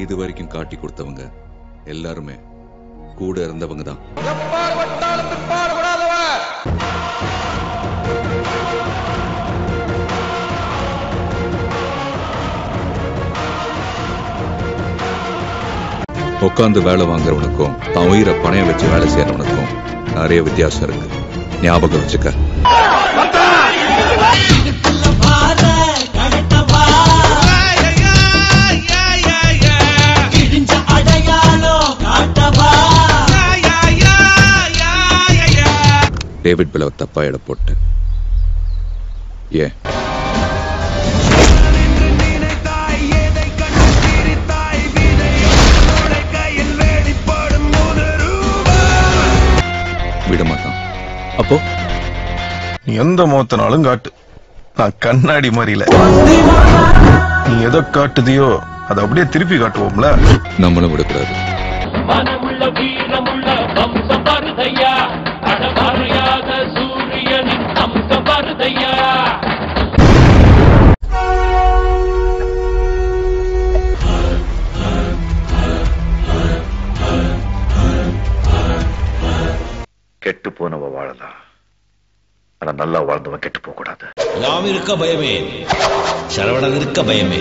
இது வரைக்கும் காட்டி கொடுத்தவங்க எல்லாருமே கூட இருந்தவங்க தான். உட்காந்து வேலை வாங்குறவனுக்கும் தான் உயிரை பணையம் வச்சு வேலை செய்யறவனுக்கும் நிறைய வித்தியாசம் இருக்கு. ஞாபகம் வச்சுக்க. டேவிட் பிளவை தப்பா இட போட்டு ஏன் விட மாட்டான். அப்போ நீ எந்த முகத்தினாலும் காட்டு, நான் கண்ணாடி மாதிரில. நீ எதை காட்டுதியோ அதை அப்படியே திருப்பி காட்டுவோம்ல. நம்மளும் விடக்கூடாது. கெட்டு போனவ வாழலாம், ஆனா நல்லா வாழ்ந்தவன் கெட்டு போக கூடாது. ராம் இருக்க பயமே, சரவணன் இருக்க பயமே.